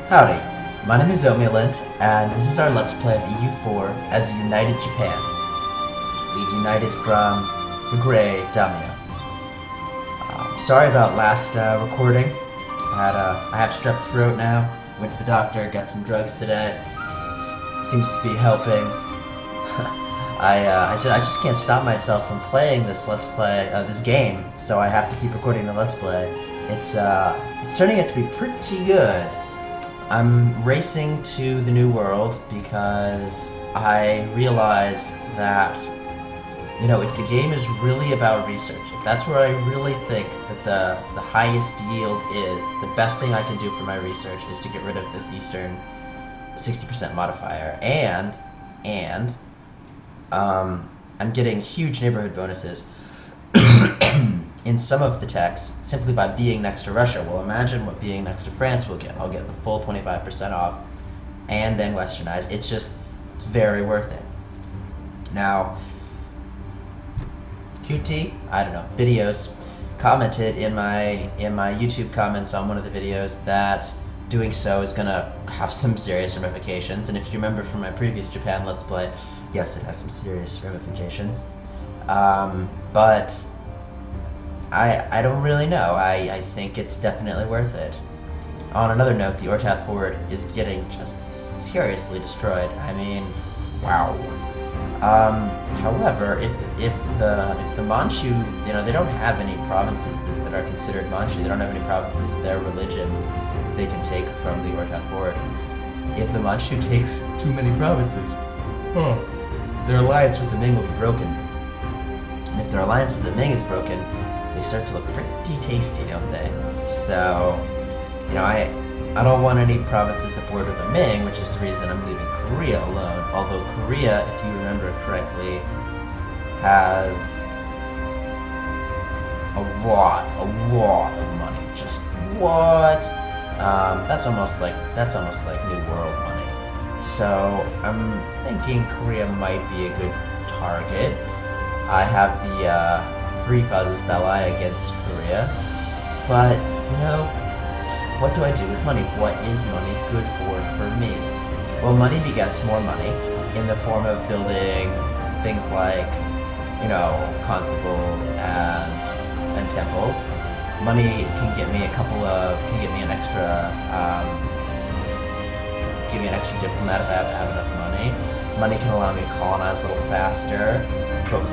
Howdy, my name is Omulent, and this is our Let's Play of EU4 as a united Japan. We've united from the gray Daimyo. Sorry about last recording. I have strep throat now. Went to the doctor, got some drugs today. Seems to be helping. I just can't stop myself from playing this Let's Play, this game, so I have to keep recording the Let's Play. It's turning out to be pretty good. I'm racing to the New World because I realized that, you know, if the game is really about research, if that's where I really think that the highest yield is, the best thing I can do for my research is to get rid of this Eastern 60% modifier, and I'm getting huge neighborhood bonuses in some of the techs simply by being next to Russia. Well, imagine what being next to France will get. I'll get the full 25% off and then westernize. It's very worth it. Now, QT, I don't know, videos, commented in my YouTube comments on one of the videos that doing so is gonna have some serious ramifications. And if you remember from my previous Japan Let's Play, yes, it has some serious ramifications. But I don't really know. I think it's definitely worth it. On another note, the Ortath Horde is getting just seriously destroyed. I mean, wow. However, if the Manchu, you know, they don't have any provinces that are considered Manchu. They don't have any provinces of their religion they can take from the Ortath Horde. If the Manchu takes too many provinces, their alliance with the Ming will be broken. And if their alliance with the Ming is broken, they start to look pretty tasty, don't they? So, you know, I don't want any provinces that border the Ming, which is the reason I'm leaving Korea alone. Although Korea, if you remember correctly, has a lot of money. Just what? That's almost like New World money. So I'm thinking Korea might be a good target. I have the free causes belli against Korea, but you know, what do I do with money? What is money good for me? Well, money begets more money in the form of building things like, you know, constables and temples. Money can get me an extra diplomat if I have enough money. Money can allow me to colonize a little faster. But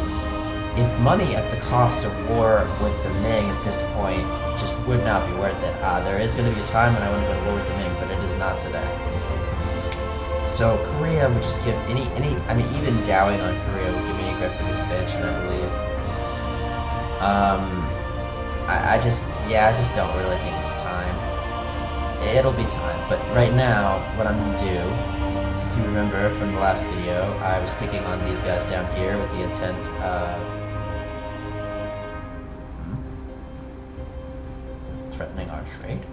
if money at the cost of war with the Ming at this point just would not be worth it. There is going to be a time when I want to go to war with the Ming, but it is not today. So Korea would just give I mean, even dowing on Korea would give me aggressive expansion, I believe. I just don't really think it's time. It'll be time, but right now, what I'm going to do, if you remember from the last video, I was picking on these guys down here with the intent of threatening our trade.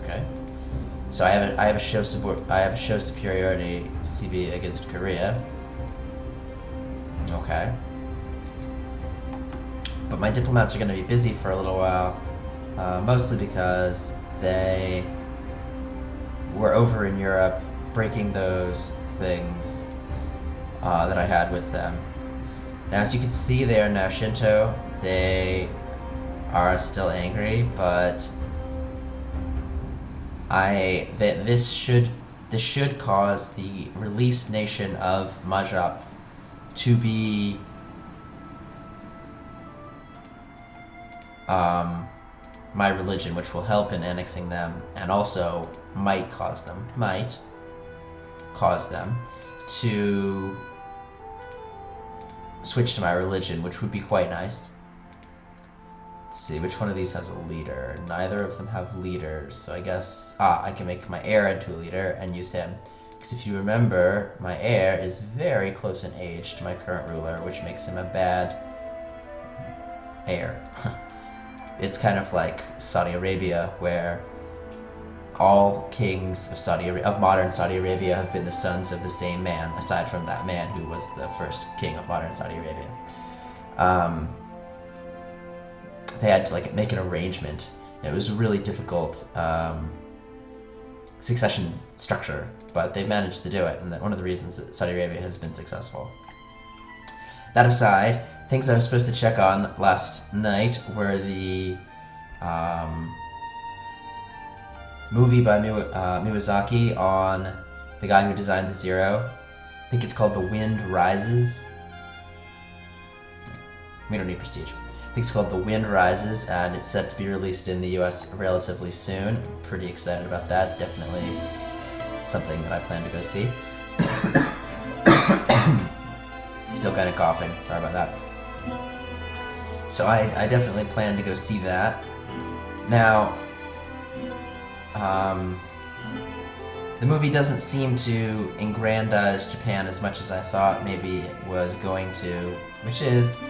Okay. So I have a show superiority CB against Korea. Okay. But my diplomats are going to be busy for a little while, mostly because they were over in Europe breaking those things that I had with them. Now, as you can see, they are now Shinto. They are still angry, but this should cause the released nation of Majap to be my religion, which will help in annexing them, and also might cause them to switch to my religion, which would be quite nice. Let's see, which one of these has a leader? Neither of them have leaders, so I guess I can make my heir into a leader and use him. Because if you remember, my heir is very close in age to my current ruler, which makes him a bad heir. It's kind of like Saudi Arabia, where all kings of modern Saudi Arabia have been the sons of the same man, aside from that man who was the first king of modern Saudi Arabia. they had to like make an arrangement. It was a really difficult succession structure, but they've managed to do it, and one of the reasons that Saudi Arabia has been successful. That aside, things I was supposed to check on last night were the movie by Miyazaki on the guy who designed the Zero. I think it's called The Wind Rises. We don't need prestige. I think it's called The Wind Rises, and it's set to be released in the US relatively soon. Pretty excited about that. Definitely something that I plan to go see. Still kind of coughing. Sorry about that. So I definitely plan to go see that. Now, the movie doesn't seem to aggrandize Japan as much as I thought maybe it was going to, which is,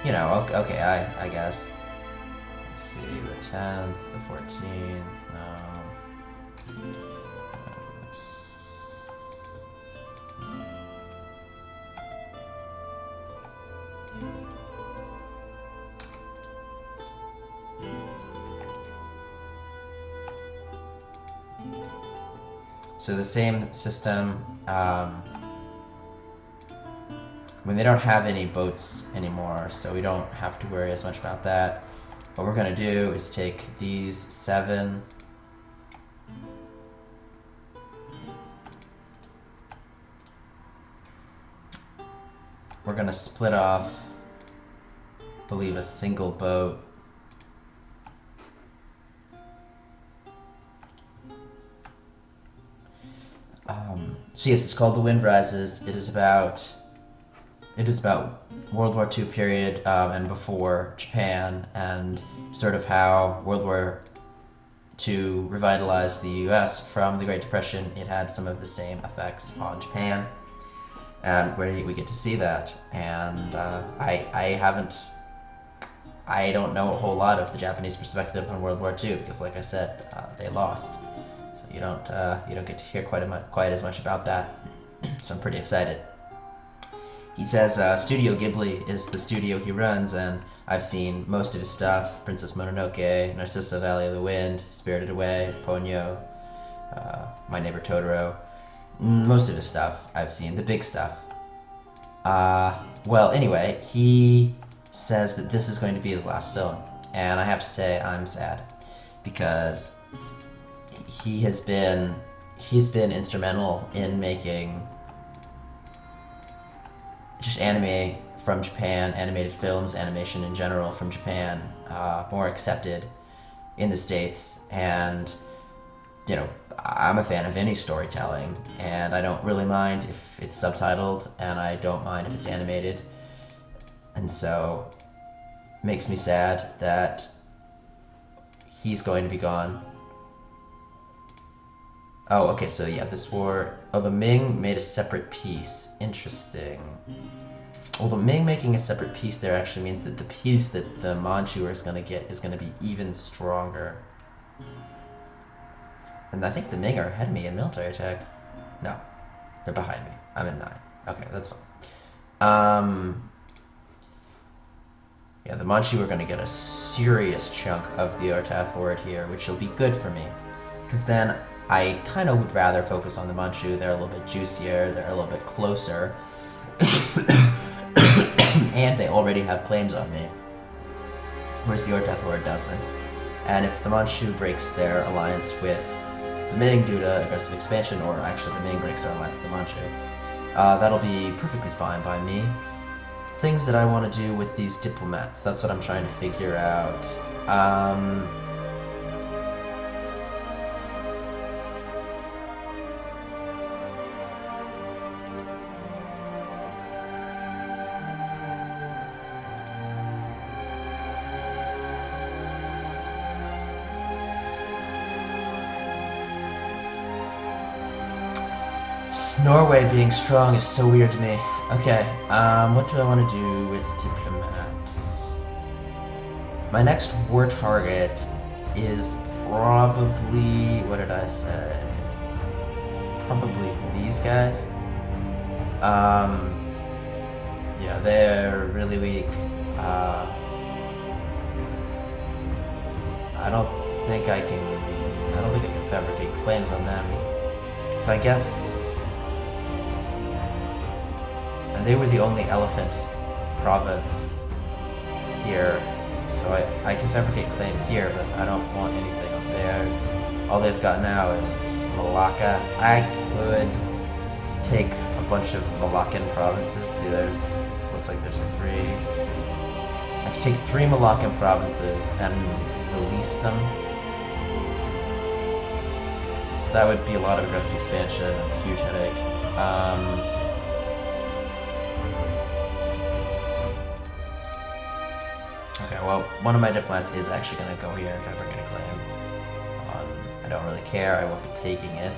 you know, okay, I guess. Let's see, the 10th, the 14th, no. So the same system, when they don't have any boats anymore, so we don't have to worry as much about that. What we're gonna do is take these 7 we're gonna split off, I believe, a single boat. So yes, it's called The Wind Rises. It is about World War II period and before Japan, and sort of how World War II revitalized the U.S. from the Great Depression. It had some of the same effects on Japan, and where we get to see that. And I don't know a whole lot of the Japanese perspective on World War II because, like I said, they lost. So you don't get to hear quite as much about that. So I'm pretty excited. He says Studio Ghibli is the studio he runs, and I've seen most of his stuff: Princess Mononoke, Narcissa, Valley of the Wind, Spirited Away, Ponyo, My Neighbor Totoro. Most of his stuff I've seen, the big stuff. Well, anyway, he says that this is going to be his last film, and I have to say I'm sad because he's been instrumental in making just anime from Japan, animated films, animation in general from Japan, more accepted in the States. And, you know, I'm a fan of any storytelling, and I don't really mind if it's subtitled, and I don't mind if it's animated. And so, it makes me sad that he's going to be gone. Oh, okay, so yeah, this war... Oh, the Ming made a separate piece. Interesting. Well, the Ming making a separate piece there actually means that the piece that the Manchu is going to get is going to be even stronger. And I think the Ming are ahead of me in military attack. No, they're behind me. I'm in 9. Okay, that's fine. Yeah, the Manchu are going to get a serious chunk of the Artath horde here, which will be good for me. Because then I kind of would rather focus on the Manchu. They're a little bit juicier, they're a little bit closer. And they already have claims on me, whereas the Artath horde doesn't. And if the Manchu breaks their alliance with the Ming due to aggressive expansion, or actually the Ming breaks their alliance with the Manchu, that'll be perfectly fine by me. Things that I want to do with these diplomats, that's what I'm trying to figure out. Norway being strong is so weird to me. Okay, what do I want to do with diplomats? My next war target is probably, what did I say? Probably these guys. Yeah, they're really weak. I don't think I can fabricate claims on them. So I guess... And they were the only elephant province here. So I can fabricate claim here, but I don't want anything of theirs. All they've got now is Malacca. I could take a bunch of Malaccan provinces. See, looks like there's 3. I could take 3 Malaccan provinces and release them. That would be a lot of aggressive expansion, a huge headache. Okay, well, one of my diplomats is actually going to go here and fabricate a claim. I don't really care, I won't be taking it.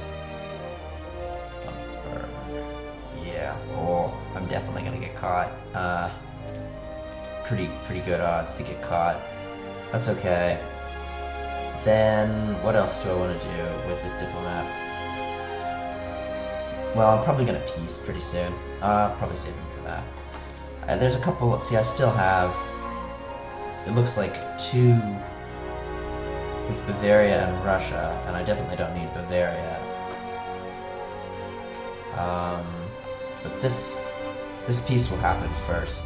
Yeah, oh, I'm definitely going to get caught. Pretty good odds to get caught. That's okay. Then, what else do I want to do with this diplomat? Well, I'm probably going to peace pretty soon. Probably save him for that. There's a couple, let's see, I still have... It looks like 2 with Bavaria and Russia, and I definitely don't need Bavaria. But this piece will happen first.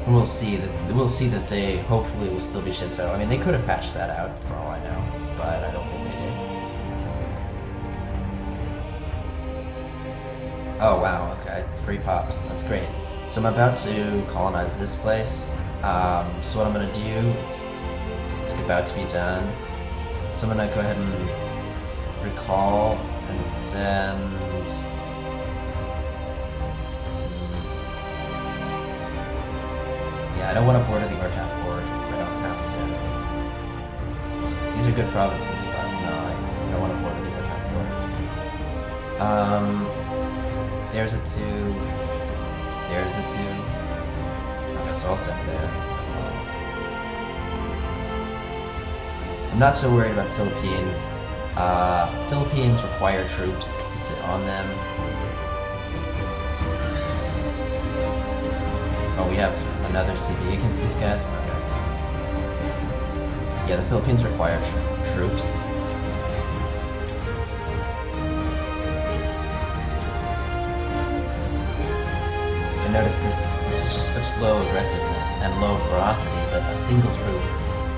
We'll see that they hopefully will still be Shinto. I mean, they could have patched that out for all I know, but I don't think they did. Oh wow, okay, free pops. That's great. So I'm about to colonize this place. So what I'm gonna do, it's about to be done. So I'm gonna go ahead and recall and send. Yeah, I don't want to border the Ortaf board if I don't have to. These are good provinces, but no, I don't want to border the Ortaf board. There's a 2. There's a 2. Okay, so I'll send there. I'm not so worried about the Philippines. Philippines require troops to sit on them. Oh, we have another CB against these guys? Okay. Yeah, the Philippines require troops. And notice this is just such low aggressiveness and low ferocity that a single troop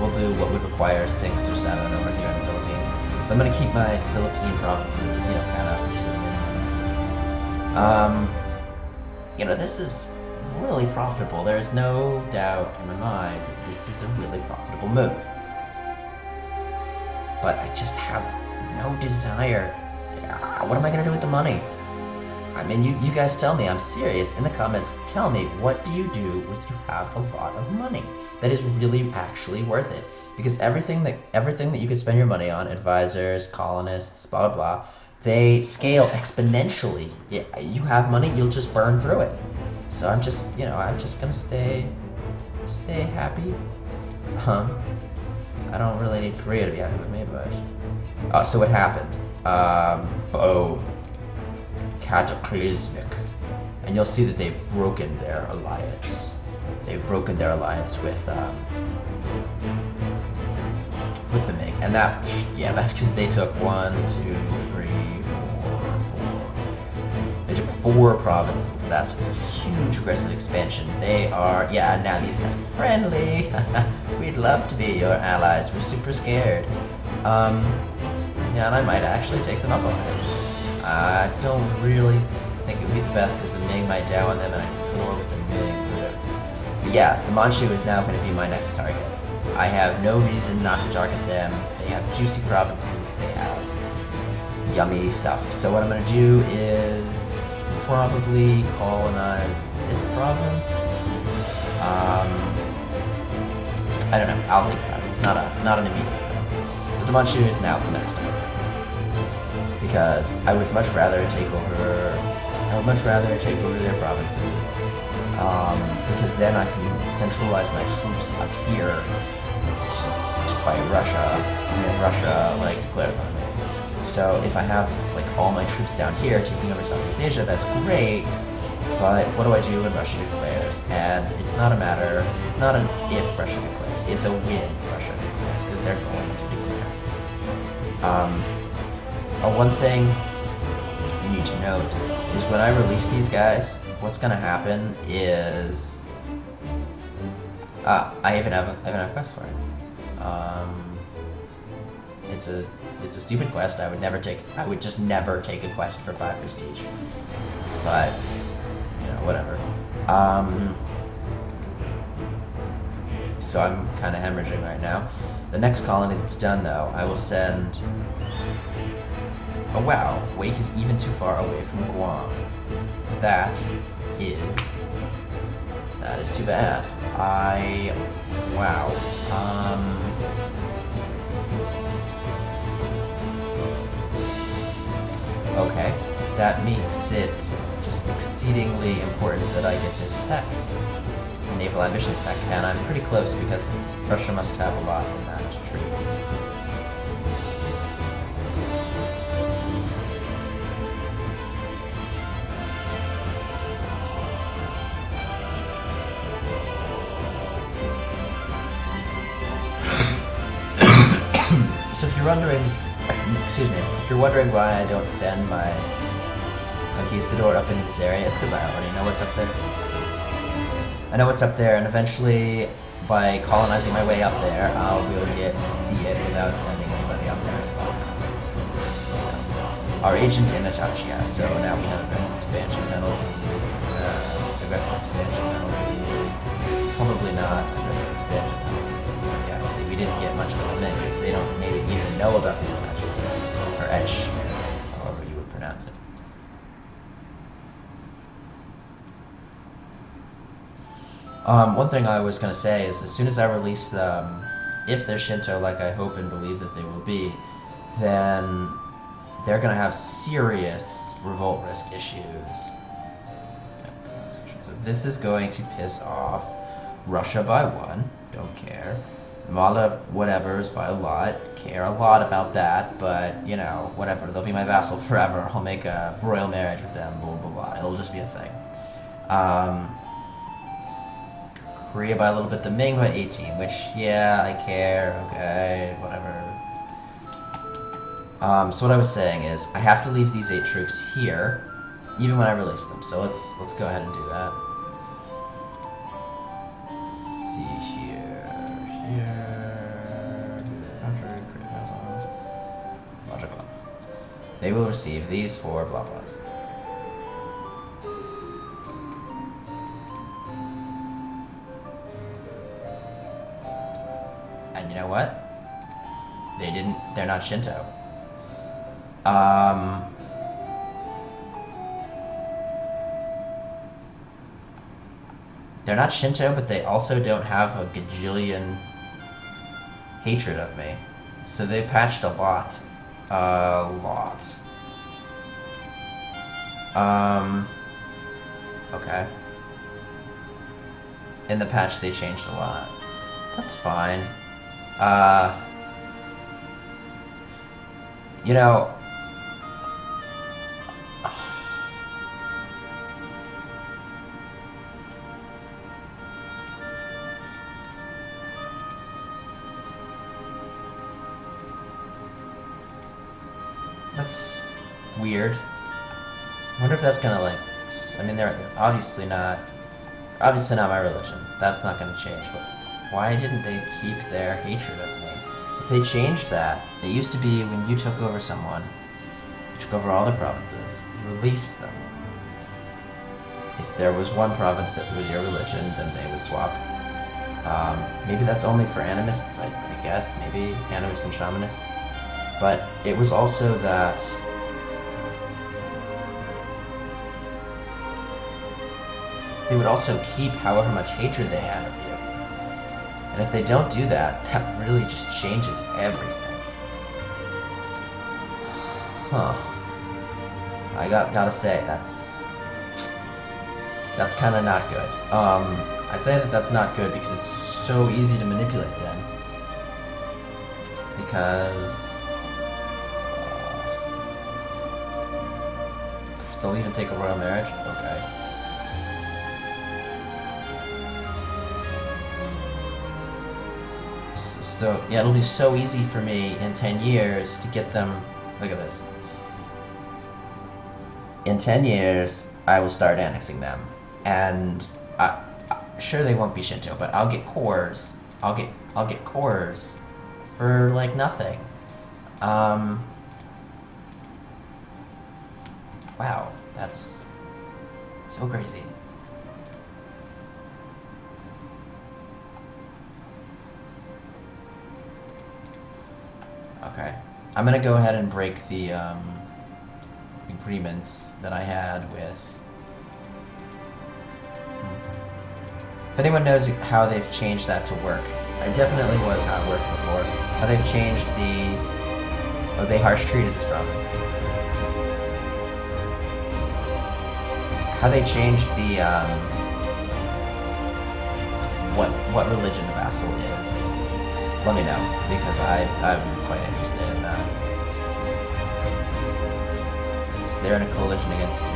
will do what would require 6 or 7 over here in the Philippines. So I'm going to keep my Philippine provinces, you know, kind of. This is really profitable. There's no doubt in my mind that this is a really profitable move. But I just have no desire. What am I going to do with the money? I mean, you guys tell me. I'm serious. In the comments, tell me, what do you do when you have a lot of money that is really actually worth it? Because everything that you could spend your money on, advisors, colonists, blah, blah, blah, they scale exponentially. Yeah, you have money, you'll just burn through it. So I'm just gonna stay happy. I don't really need Korea to be happy with me, but... so what happened? Cataclysmic. And you'll see that they've broken their alliance. They've broken their alliance with the Ming. And that's because they took 1, 2, 3, 4. They took 4 provinces. That's a huge aggressive expansion. They are, now these guys are friendly. We'd love to be your allies. We're super scared. And I might actually take them up on it. I don't really think it would be the best because the Ming might down on them and I can war with the Ming. But yeah, the Manchu is now going to be my next target. I have no reason not to target them. They have juicy provinces. They have yummy stuff. So what I'm going to do is probably colonize this province. I don't know. I'll think about it. It's not an immediate thing. But the Manchu is now the next target. Because I would much rather take over their provinces, because then I can centralize my troops up here to fight Russia, and then Russia declares on me. So if I have all my troops down here taking over Southeast Asia, that's great. But what do I do when Russia declares? And it's not an if Russia declares, it's a when Russia declares, because they're going to declare. One thing you need to note is when I release these guys, what's going to happen is I even have a quest for it. It's a stupid quest. I would just never take a quest for 5 prestige. But whatever. So I'm kind of hemorrhaging right now. The next colony that's done, though, I will send. Oh wow, Wake is even too far away from Guam. That is too bad. Wow. Okay, that makes it just exceedingly important that I get this tech, Naval Ambitions tech, and I'm pretty close because Russia must have a lot in that tree. So if you're wondering, if you're wondering why I don't send my conquistador up into this area, it's because I already know what's up there. I know what's up there, and eventually, by colonizing my way up there, I'll be able to get to see it without sending anybody up there as well. Our agent in Atachia, so now we have aggressive expansion penalty. Probably not aggressive expansion penalty. Yeah, see, we didn't get much of a thing because they don't maybe even know about the Atachia. Or etch, however you would pronounce it. One thing I was going to say is as soon as I release them, if they're Shinto like I hope and believe that they will be, then they're going to have serious revolt risk issues. So this is going to piss off Russia by 1, don't care. Mala whatevers by a lot, care a lot about that, but whatever, they'll be my vassal forever. I'll make a royal marriage with them, blah blah blah, it'll just be a thing. Korea by a little bit, the Ming by 18, which yeah, I care, okay, whatever. So what I was saying is I have to leave these 8 troops here even when I release them, so let's go ahead and do that. They will receive these 4 blah blahs. And you know what? They're not Shinto. They're not Shinto, but they also don't have a gajillion hatred of me. So they patched a lot. Okay. In the patch they changed a lot. That's fine. That's weird. I wonder if that's gonna they're obviously not my religion. That's not gonna change, but why didn't they keep their hatred of me? If they changed that, it used to be when you took over someone, you took over all the provinces, you released them. If there was one province that was your religion, then they would swap. Maybe that's only for animists, I guess, maybe animists and shamanists. But it was also that they would also keep however much hatred they had of you. And if they don't do that, that really just changes everything. Huh. I gotta say, that's kind of not good. I say that that's not good because it's so easy to manipulate them. Because they'll even take a royal marriage? Okay. So yeah, it'll be so easy for me in 10 years to get them. Look at this. In 10 years, I will start annexing them, and sure they won't be Shinto, but I'll get cores. I'll get cores for like nothing. Wow, that's so crazy. Okay, I'm gonna go ahead and break the agreements that I had with. If anyone knows how they've changed that to work, I definitely was how it worked before. How they've changed the. Oh, they harsh treated this province. How they changed the what religion a vassal is. Let me know, because I'm quite interested in that. So they're in a coalition against me.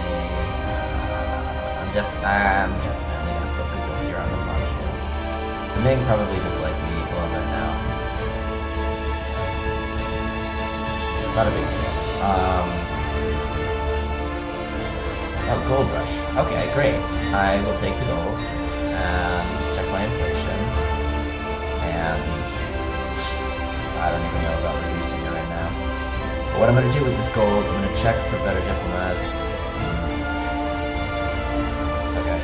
I'm definitely gonna focus up here on the Manchu. The Ming probably dislike me a little bit now. Not a big deal. Oh, gold rush. Okay, great. I will take the gold and check my inflation. And I don't even know about reducing it right now. But what I'm going to do with this gold, I'm going to check for better diplomats. Okay.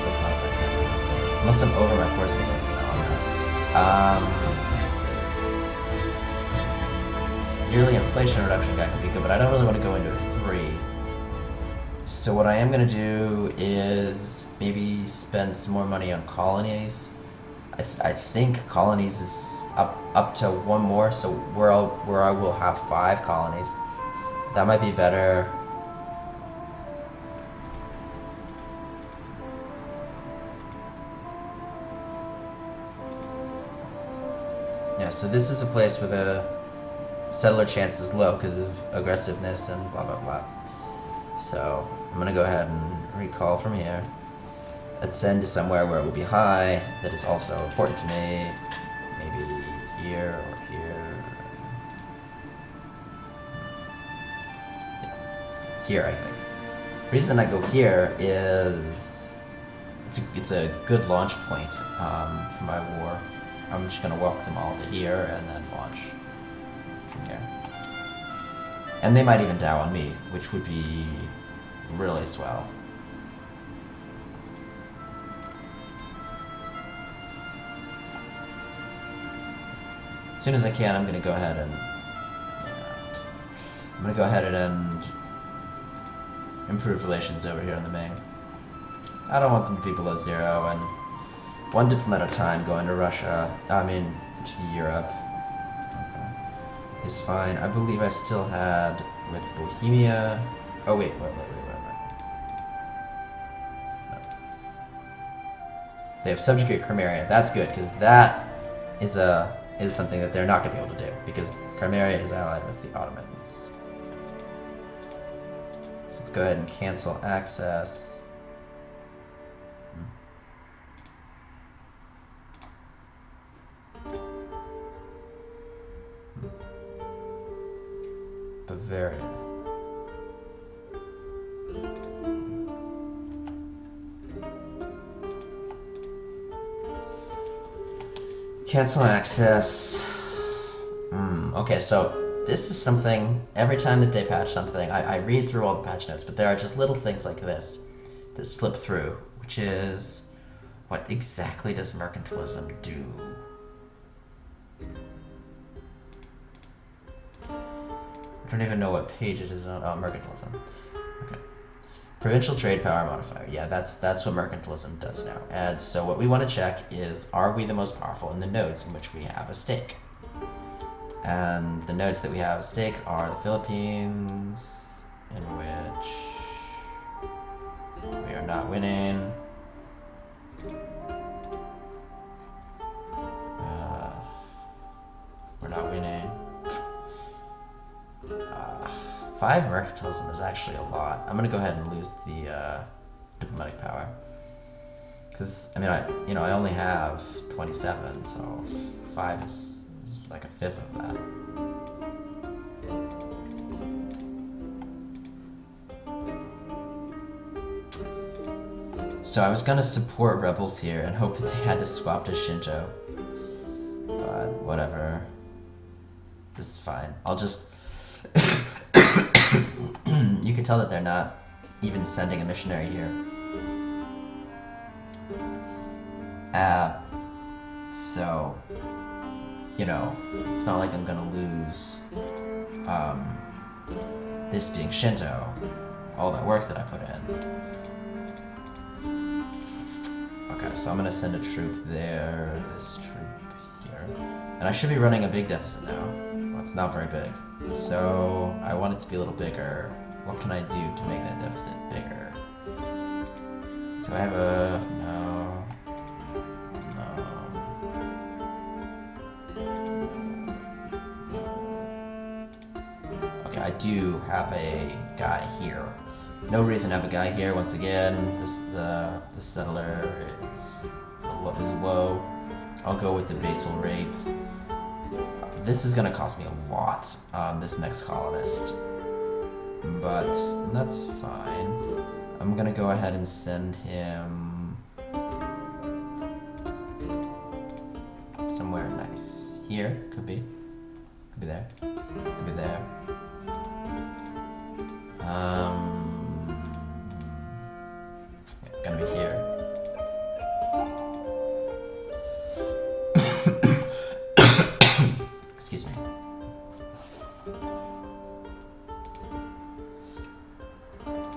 That's not that good. Unless I'm over my force limit. No, I'm not. Yearly inflation reduction guy could be good, but I don't really want to go into a 3. So what I am going to do is maybe spend some more money on colonies. I think colonies is up to 1 more, so where I will have 5 colonies. That might be better. Yeah, so this is a place where the settler chance is low because of aggressiveness and blah blah blah. So I'm gonna go ahead and recall from here. Let's send to somewhere where it will be high, that is also important to me. Maybe here or here. Here, I think. The reason I go here is it's a good launch point for my war. I'm just gonna walk them all to here and then launch from here. And they might even Dow on me, which would be really swell. As soon as I can, I'm gonna go ahead and improve relations over here in the Ming. I don't want them to be below 0, and 1 diplomat at a time going to Russia. I mean, to Europe. Okay. Is fine. I believe I still had with Bohemia. Oh wait. No. They have subjugate Crimea. That's good, because that is something that they're not going to be able to do, because Crimea is allied with the Ottomans. So let's go ahead and cancel access. Bavaria. Cancel access. Okay, so this is something, every time that they patch something, I read through all the patch notes, but there are just little things like this that slip through, which is, what exactly does mercantilism do? I don't even know what page it is on. Oh, mercantilism. Okay. Provincial trade power modifier. Yeah, that's what mercantilism does now. And so what we want to check is, are we the most powerful in the nodes in which we have a stake? And the nodes that we have a stake are the Philippines, in which we are not winning. We're not winning. 5 mercantilism is actually a lot. I'm gonna go ahead and lose the diplomatic power. Because, I mean, I only have 27, so 5 is like a fifth of that. So I was gonna support rebels here and hope that they had to swap to Shinto. But whatever. This is fine. I'll just... You can tell that they're not even sending a missionary here. So, you know, it's not like I'm gonna lose this being Shinto, all that work that I put in. Okay, so I'm gonna send a troop there, this troop here. And I should be running a big deficit now. Well, it's not very big. So, I want it to be a little bigger. What can I do to make that deficit bigger? Do I have a... No. Okay, I do have a guy here. No reason to have a guy here. Once again, the settler is low. I'll go with the basal rate. This is gonna cost me a lot, this next colonist. But that's fine. I'm gonna go ahead and send him somewhere nice. Here, could be. Could be there. Could be there. Yeah, gonna be here. Excuse me.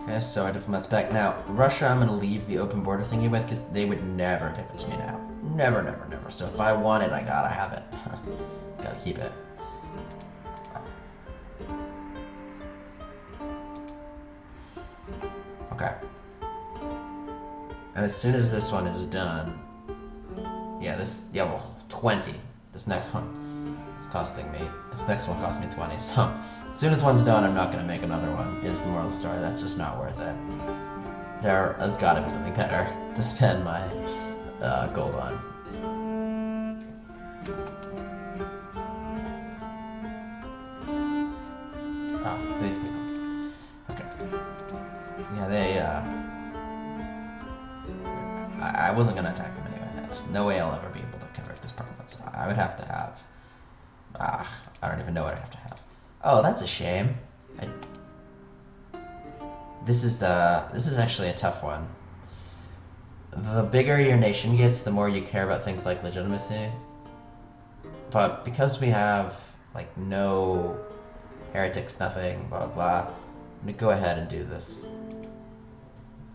Okay, so our diplomat's back. Now, Russia I'm gonna leave the open border thingy with because they would never give it to me now. Never, never, never. So if I want it, I gotta have it. Gotta keep it. Okay. And as soon as this one is done, well, 20. This next one is costing me, this next one cost me 20, so as soon as one's done, I'm not gonna make another one, is the moral of the story. That's just not worth it. There's gotta be something better to spend my gold on. Oh, these people. Okay. Yeah, they, I wasn't gonna attack them anyway. There's no way I'll ever be able to convert this province. I would have to have... I don't even know what I'd have to have. Oh, that's a shame. This is actually a tough one. The bigger your nation gets, the more you care about things like legitimacy. But because we have, like, no heretics, nothing, blah, blah, I'm gonna go ahead and do this.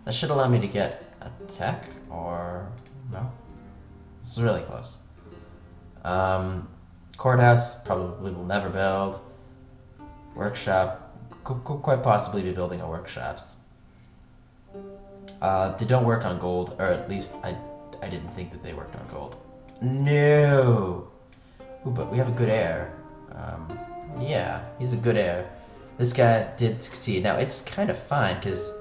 That should allow me to get a tech, or... no? This is really close. Courthouse, probably will never build. Workshop, could quite possibly be building a workshops. They don't work on gold, or at least I didn't think that they worked on gold. No! Ooh, but we have a good heir. Yeah, he's a good heir. This guy did succeed. Now, it's kind of fine, because,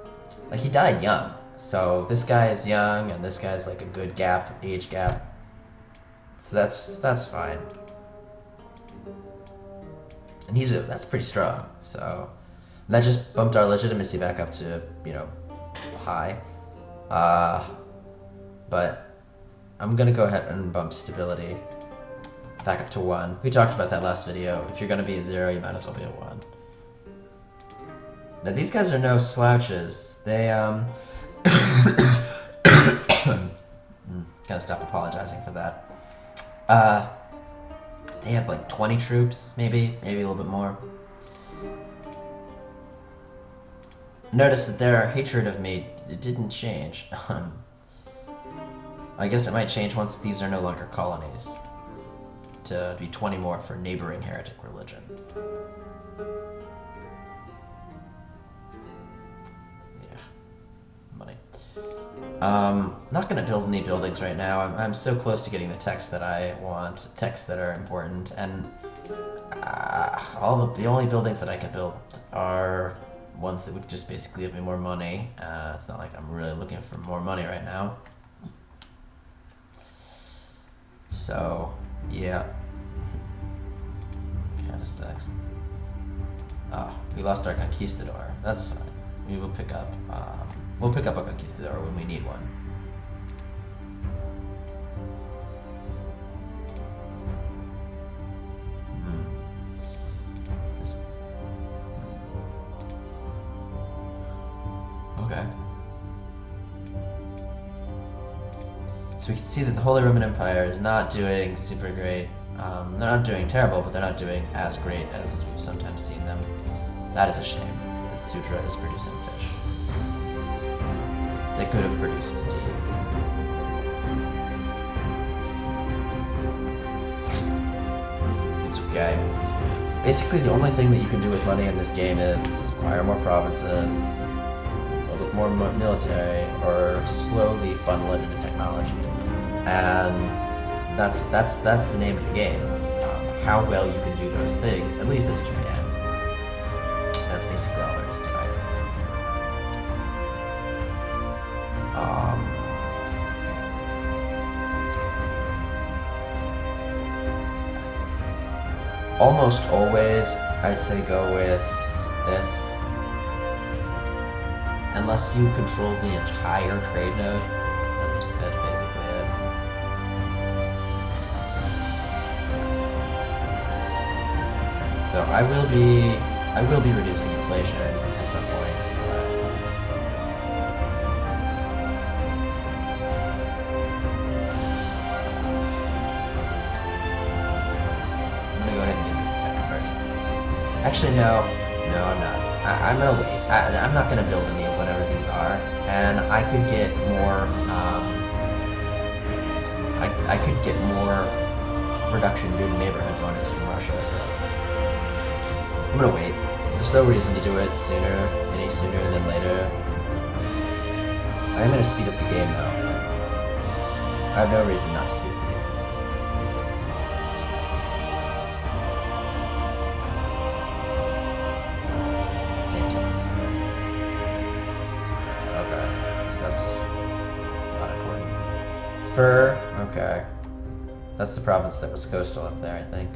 like, he died young. So, this guy is young, and this guy's, like, a good gap, age gap. So that's fine. And that's pretty strong, so... And that just bumped our legitimacy back up to, you know, high. But I'm gonna go ahead and bump stability back up to 1. We talked about that last video. If you're gonna be at 0, you might as well be at 1. Now these guys are no slouches. They, gotta stop apologizing for that. They have like 20 troops, maybe a little bit more. Notice that their hatred of me, it didn't change. I guess it might change once these are no longer colonies. To be 20 more for neighboring heretic religion. Yeah. Money. Not gonna build any buildings right now. I'm so close to getting the techs that I want, techs that are important, and the only buildings that I can build are ones that would just basically give me more money. It's not like I'm really looking for more money right now. So, yeah. Kinda sucks. Ah, we lost our conquistador. That's fine. We will pick up, we'll pick up a conquistador when we need one. Okay. So we can see that the Holy Roman Empire is not doing super great. They're not doing terrible, but they're not doing as great as we've sometimes seen them. That is a shame that Sutra is producing fish. They could have produced tea. It's okay. Basically, the only thing that you can do with money in this game is acquire more provinces, more military, or slowly funnel it into technology, and that's the name of the game. How well you can do those things, at least as Japan. That's basically all there is to it. Almost always, I say go with this. Unless you control the entire trade node, that's basically it. So I will be reducing inflation at some point. I'm gonna go ahead and get this tech first. Actually, no, I'm not. I'm gonna wait. I'm not gonna build any of whatever these are, and I could get more. I could get more reduction due to neighborhood bonus from Russia. So I'm gonna wait. There's no reason to do it any sooner than later. I am gonna speed up the game though. I have no reason not to speed up the game. Fur, okay. That's the province that was coastal up there, I think.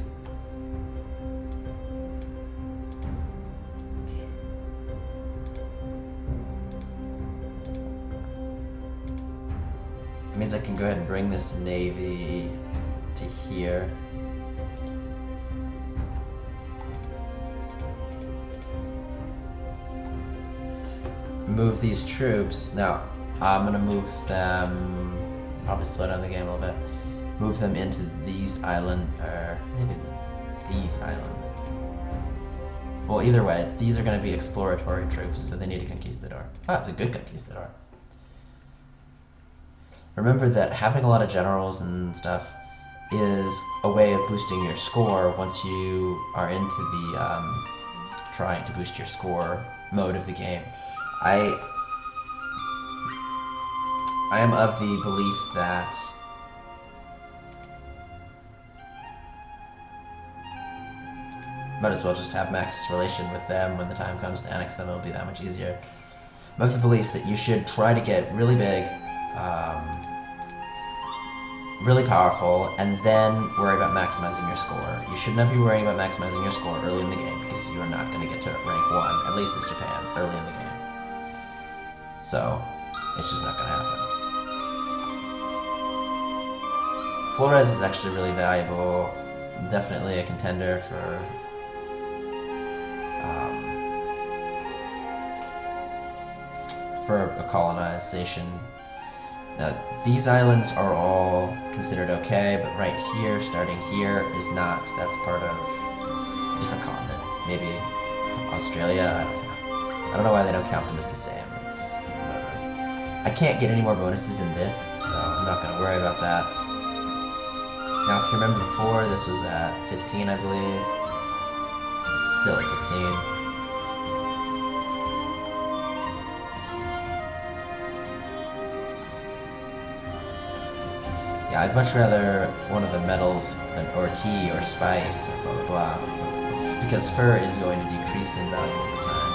It means I can go ahead and bring this navy to here. Move these troops. Now, I'm gonna move them. Probably slow down the game a little bit. Move them into these island, or maybe these island. Well, either way, these are going to be exploratory troops, so they need a conquistador. Oh, it's a good conquistador. Remember that having a lot of generals and stuff is a way of boosting your score once you are into the trying to boost your score mode of the game. I am of the belief that might as well just have max relation with them. When the time comes to annex them, it'll be that much easier. I'm of the belief that you should try to get really big, really powerful, and then worry about maximizing your score. You should not be worrying about maximizing your score early in the game, because you are not going to get to rank 1, at least as Japan, early in the game. So, it's just not going to happen. Flores is actually really valuable. Definitely a contender for a colonization. These islands are all considered okay, but right here, starting here, is not. That's part of a different continent. Maybe Australia, I don't know why they don't count them as the same. It's whatever. I can't get any more bonuses in this, so I'm not going to worry about that. Now, if you remember before, this was at 15, I believe. Still at 15. Yeah, I'd much rather one of the metals than or tea or spice or blah blah blah, because fur is going to decrease in value over time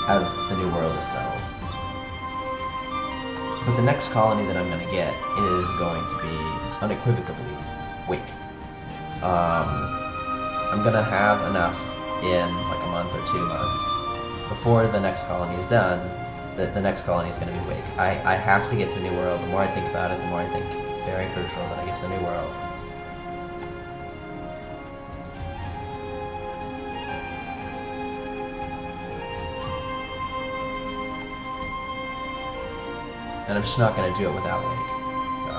as the new world is settled. But the next colony that I'm going to get is going to be unequivocally Wake. I'm going to have enough in like a month or 2 months before the next colony is done. The next colony is going to be Wake. I have to get to New World. The more I think about it, the more I think it's very crucial that I get to the New World. And I'm just not going to do it without Wake, so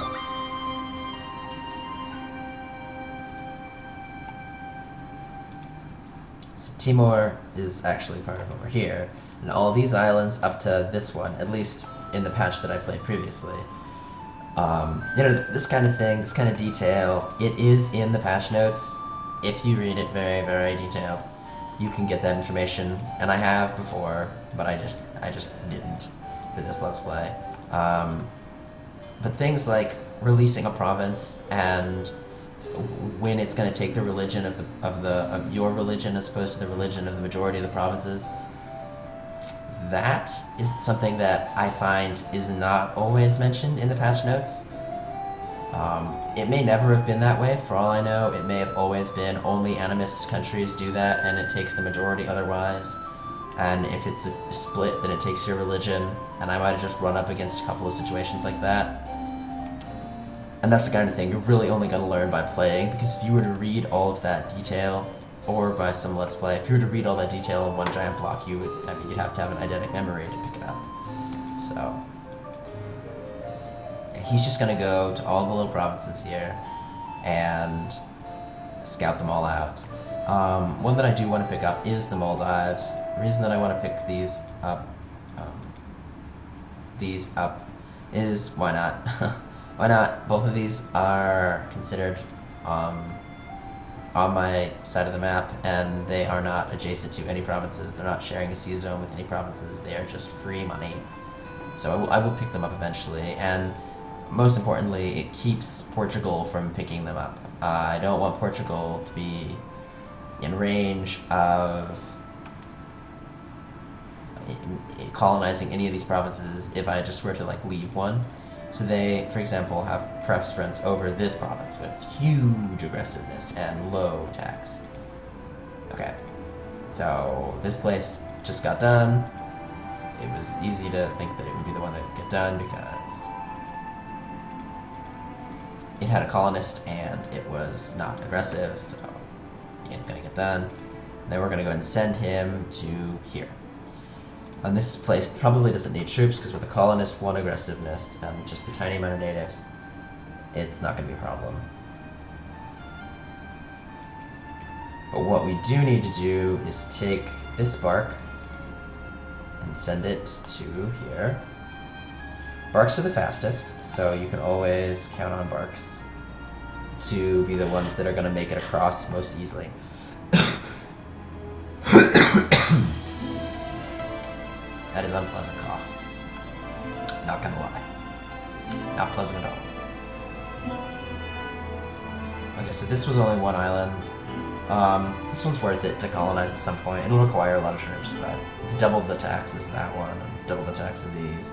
Timor is actually part of over here, and all these islands up to this one, at least in the patch that I played previously. You know, this kind of thing, this kind of detail, it is in the patch notes. If you read it very, very detailed, you can get that information, and I have before, but I just didn't for this Let's Play. But things like releasing a province and when it's going to take the religion of your religion as opposed to the religion of the majority of the provinces, that is something that I find is not always mentioned in the patch notes. It may never have been that way, for all I know. It may have always been only animist countries do that and it takes the majority otherwise. And if it's a split, then it takes your religion, and I might have just run up against a couple of situations like that. And that's the kind of thing you're really only going to learn by playing, because if you were to read all of that detail, or by some Let's Play, if you were to read all that detail in one giant block, you'd have to have an eidetic memory to pick it up. So, he's just going to go to all the little provinces here, and scout them all out. One that I do want to pick up is the Maldives. The reason that I want to pick these up is why not? Why not? Both of these are considered on my side of the map, and they are not adjacent to any provinces. They're not sharing a sea zone with any provinces. They are just free money. So I will pick them up eventually, and most importantly, it keeps Portugal from picking them up. I don't want Portugal to be in range of colonizing any of these provinces if I just were to like leave one. So they, for example, have preference over this province with huge aggressiveness and low tax. Okay, so this place just got done. It was easy to think that it would be the one that would get done because it had a colonist and it was not aggressive, so it's gonna get done. And then we're gonna go and send him to here. And this place probably doesn't need troops because with the colonist, 1 aggressiveness, and just the tiny amount of natives, it's not gonna be a problem. But what we do need to do is take this bark and send it to here. Barks are the fastest, so you can always count on barks to be the ones that are gonna make it across most easily. That is unpleasant cough. Not gonna lie. Not pleasant at all. Okay, so this was only 1 island. This one's worth it to colonize at some point. It'll require a lot of troops, but it's double the tax as that one, and double the tax of these.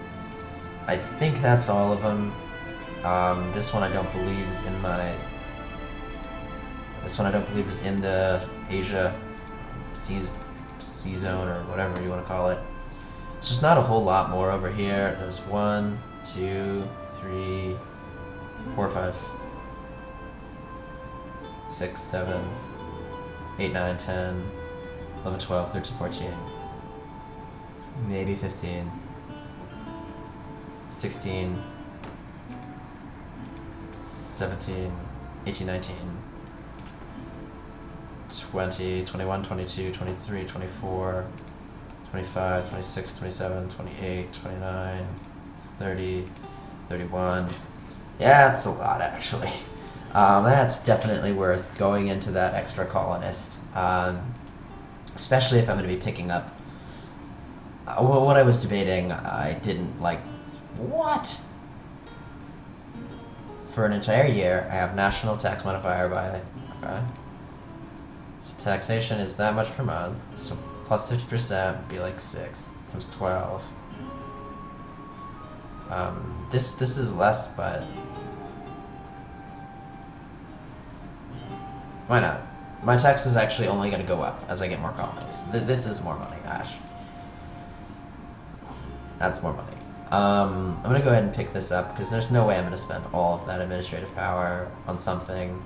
I think that's all of them. This one I don't believe is in my... This one I don't believe is in the Asia sea zone, or whatever you want to call it. It's just not a whole lot more over here. There's 1, 2, 3, 4, 5, 6, 7, 8, 9, 10, 11, 12, 13, 14, maybe 15, 16, 17, 18, 19, 20, 21, 22, 23, 24, 25, 26, 27, 28, 29, 30, 31. Yeah, that's a lot, actually. That's definitely worth going into that extra colonist. Especially if I'm going to be picking up... well, what I was debating, I didn't like... What? For an entire year, I have national tax modifier by... Okay. So taxation is that much per month, so plus 50% would be like 6 times 12. This is less, but why not? My tax is actually only going to go up as I get more colonies. This is more money, Ash. That's more money. I'm going to go ahead and pick this up because there's no way I'm going to spend all of that administrative power on something.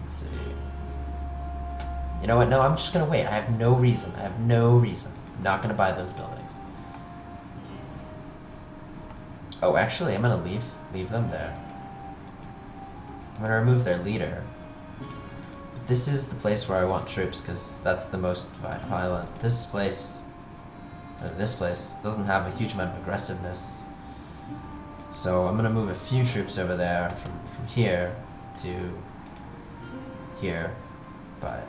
Let's see. You know what? No, I'm just going to wait. I have no reason. I'm not going to buy those buildings. Oh, actually, I'm going to leave them there. I'm going to remove their leader. This is the place where I want troops because that's the most violent. This place doesn't have a huge amount of aggressiveness. So I'm going to move a few troops over there from here to here, but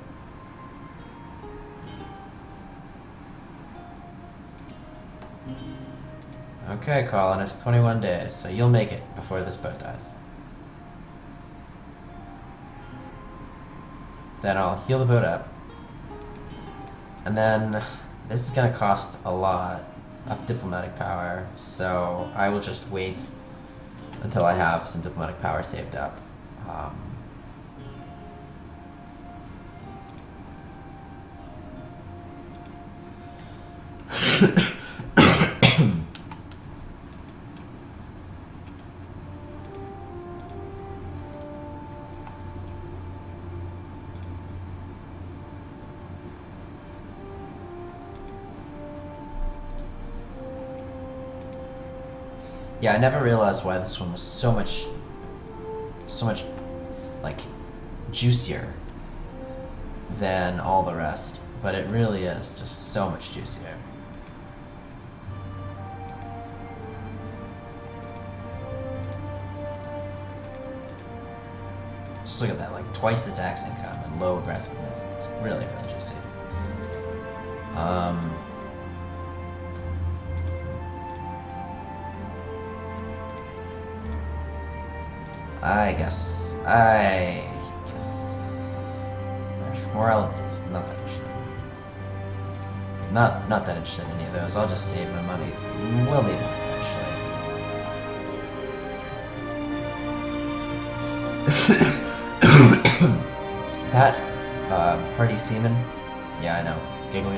okay, colonists, 21 days, so you'll make it before this boat dies. Then I'll heal the boat up. And then this is gonna cost a lot of diplomatic power, so I will just wait until I have some diplomatic power saved up. Yeah, I never realized why this one was so much, like, juicier than all the rest. But it really is just so much juicier. Just look at that, like, twice the tax income and low aggressiveness. It's really, really juicy. I guess more elements. Not that interested. Not that interested in any of those. I'll just save my money. We'll need money eventually. That Hardy Seaman. Yeah, I know. Giggle.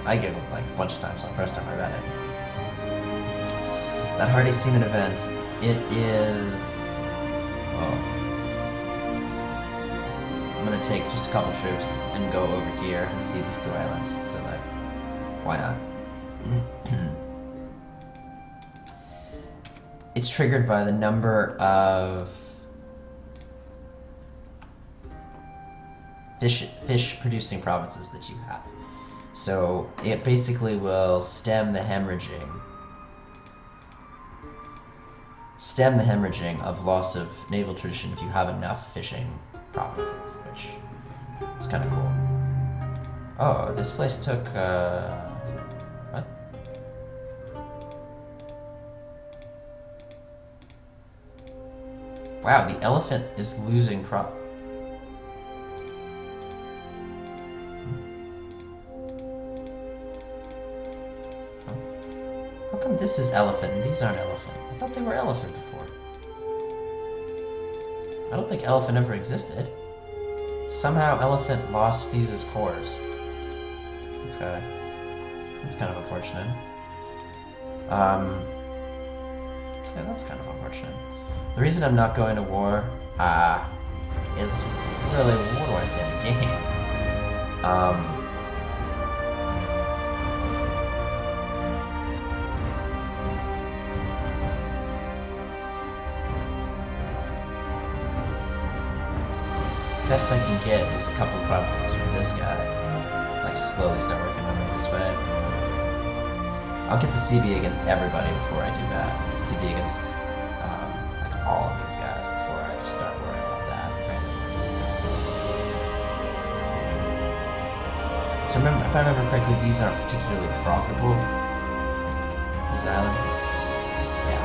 I giggled like a bunch of times on the first time I read it. That Hardy Seaman event. It is. I'm gonna take just a couple troops and go over here and see these two islands, so that, why not? It's triggered by the number of fish producing provinces that you have. So it basically will stem the hemorrhaging of loss of naval tradition if you have enough fishing provinces, which is kind of cool. Oh, this place took, what? Wow, the elephant is losing How come this is elephant and these aren't elephant? I thought they were elephant before. I don't think elephant ever existed. Somehow elephant lost These's cores. Okay. That's kind of unfortunate. Yeah, that's kind of unfortunate. The reason I'm not going to war, is really, what do I stand to gain? Best I can get is a couple provinces from this guy. Like, slowly start working my way this way. I'll get the CB against everybody before I do that. CB against, like, all of these guys before I just start worrying about that. So remember, if I remember correctly, these aren't particularly profitable. These islands. Yeah.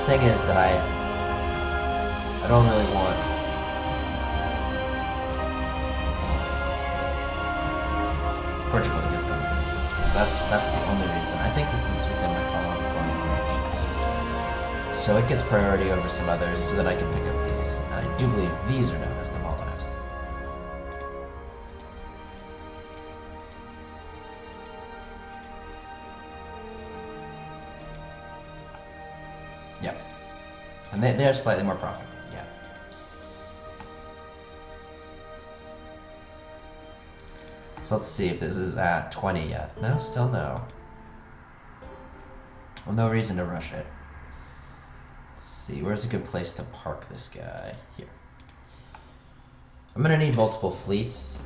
Thing is that I don't really want Portugal to get That's the only reason. I think this is within my colonial range. So it gets priority over some others so that I can pick up these. And I do believe these are known as the Maldives. Yep. And they are slightly more profitable, yeah. So let's see if this is at 20 yet. No, still no. Well, no reason to rush it. Let's see, where's a good place to park this guy? Here. I'm gonna need multiple fleets.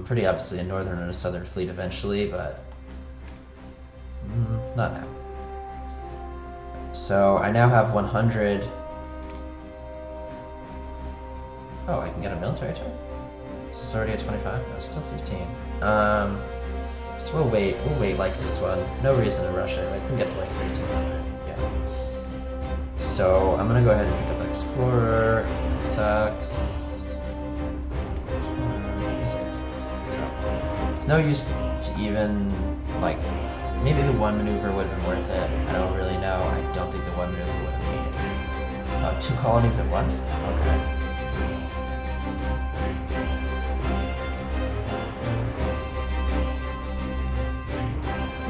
Pretty obviously a northern and a southern fleet eventually, but not now. So I now have 100. Oh, I can get a military turn? Is this already at 25? No, still 15. So we'll wait like this one. No reason to rush it. I can get to like 1500. Yeah. So I'm gonna go ahead and pick up an explorer. Sucks. It's no use to even like. Maybe the one maneuver would have been worth it. I don't really know. I don't think the one maneuver would have made it. 2 colonies at once? Okay.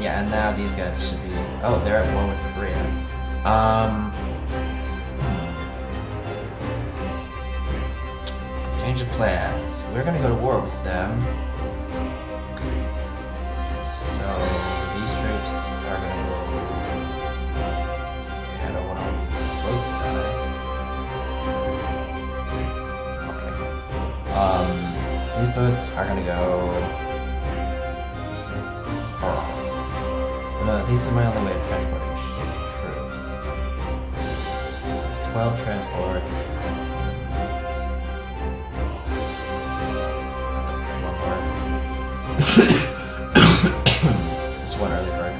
Yeah, and now these guys should be... Oh, they're at war with Korea. Change of plans. We're gonna go to war with them. So... these troops are gonna go. Yeah, I don't want to be exposed to that. Okay. These boats are gonna go. Oh. No, these are my only way of transporting troops. So 12 transports. One early card.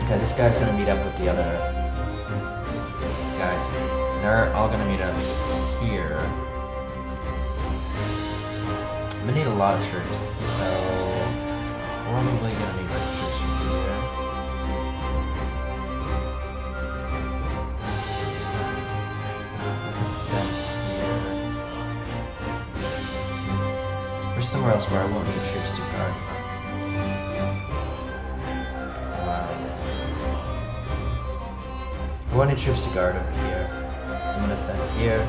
Okay, this guy's gonna meet up with the other guys. They're all gonna meet up here. I'm gonna need a lot of troops, so probably gonna need troops from here. Send here. Or somewhere else where I won't need troops to guard. I want any troops to guard over here, so I'm gonna send here.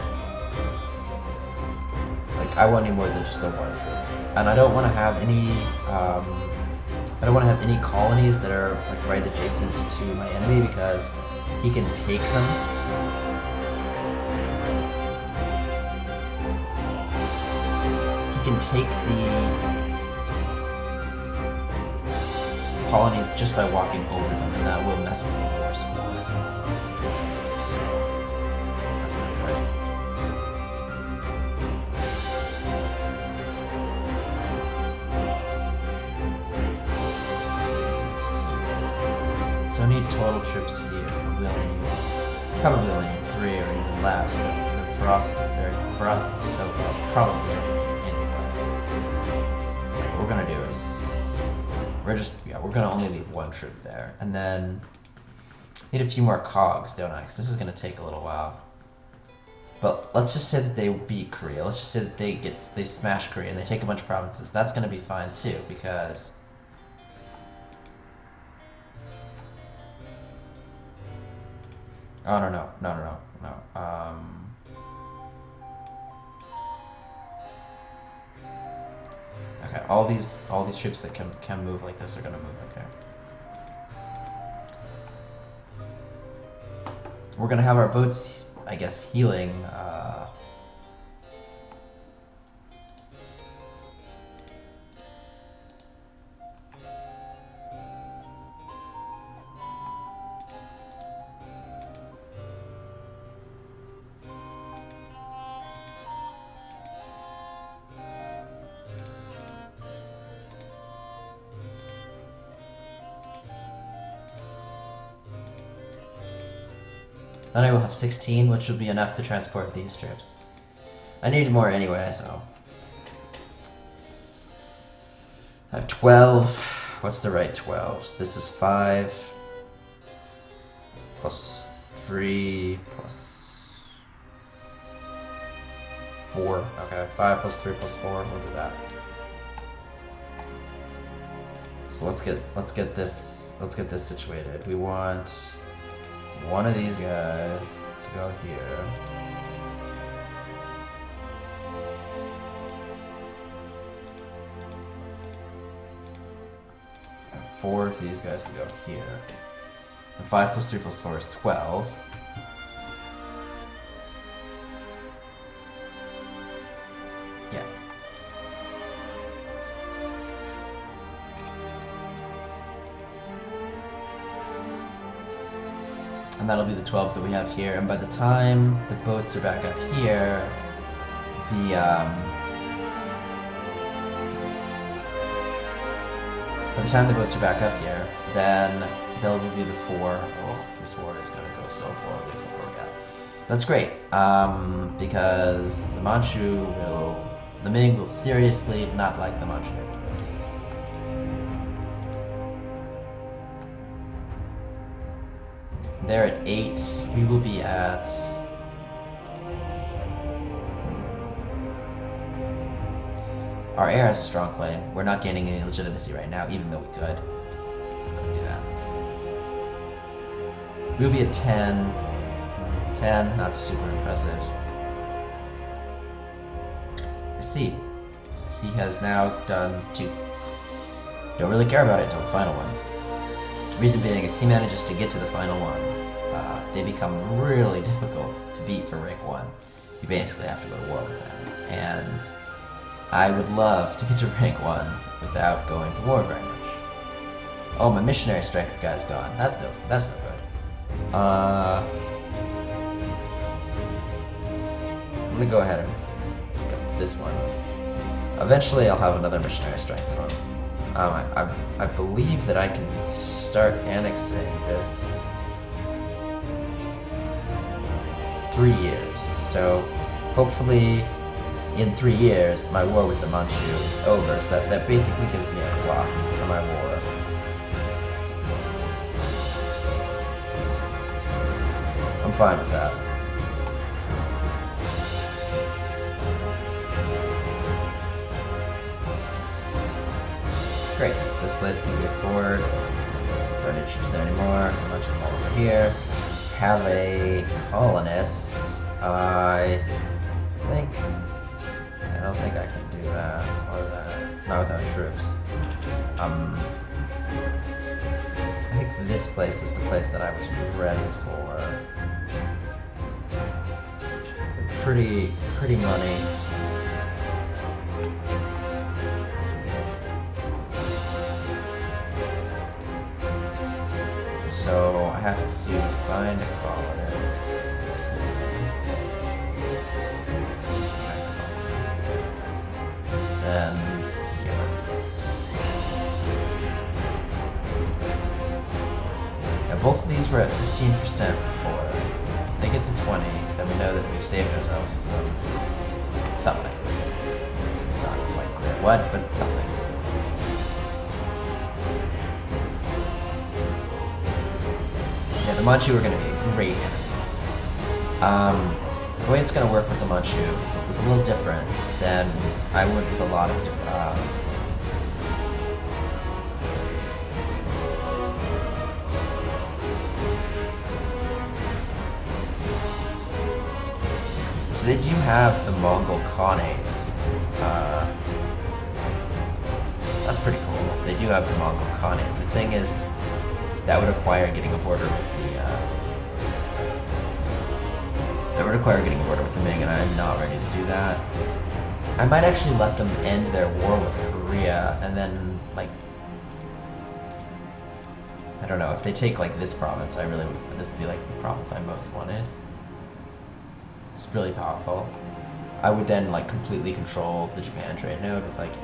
Like, I want any more than just the one troop, and I don't want to have any. I don't want to have any colonies that are like right adjacent to my enemy because he can take them. He can take the colonies just by walking over them, and that will mess with the war score. So, that's not great. So I need total troops here. Probably only need 3 or even less. They're ferocity, so probably anyway. What we're gonna do is we're gonna only leave 1 troop there, and then need a few more cogs, don't I? Because this is gonna take a little while. But let's just say that they beat Korea. Let's just say that they smash Korea and they take a bunch of provinces. That's gonna be fine too, because oh no. Okay, all these troops that can move like this are gonna move. Okay. We're gonna have our boats, I guess, healing. Then I will have 16, which will be enough to transport these troops. I need more anyway, so I have 12. What's the right 12s? This is 5 plus 3 plus 4. Okay, 5 plus 3 plus 4. We'll do that. So let's get this situated. We want one of these guys to go here. And 4 of these guys to go here. And 5 plus 3 plus 4 is 12. Yeah. And that'll be the 12 that we have here. And by the time the boats are back up here, then they'll be the 4. Oh, this war is gonna go so poorly if we work out. That's great, because the Ming will seriously not like the Manchu. They're at 8. We will be at... Our heir has a strong claim. We're not gaining any legitimacy right now, even though we could. Couldn't do that. We'll be at 10. 10, not super impressive. I see. So he has now done 2. Don't really care about it until the final one. Reason being, if he manages to get to the final one, they become really difficult to beat for rank 1. You basically have to go to war with them. And I would love to get to rank 1 without going to war very much. Oh, my missionary strength guy's gone. That's no good. I'm gonna go ahead and pick up this one. Eventually I'll have another missionary strength from him. I believe that I can start annexing this 3 years. So hopefully in 3 years my war with the Manchu is over. So that basically gives me a clock for my war. I'm fine with that. Great. This place can be afford. Don't need troops there anymore. Launch them all over here. Have a colonist. I don't think I can do that or that. Not without troops. I think this place is the place that I was ready for. Pretty money. So I have to find a colonist. Send here. Now both of these were at 15% before. If they get to 20, then we know that we've saved ourselves something. It's not quite clear what, but something. Yeah, the Manchu are going to be a great enemy. The way it's going to work with the Manchu is a little different than I would with a lot of different... So they do have the Mongol Khanate. That's pretty cool. They do have the Mongol Khanate. The thing is, that would require getting a border with the Ming, and I'm not ready to do that. I might actually let them end their war with Korea, and then, like, I don't know, if they take, like, this province, this would be, like, the province I most wanted. It's really powerful. I would then, like, completely control the Japan trade node with, like,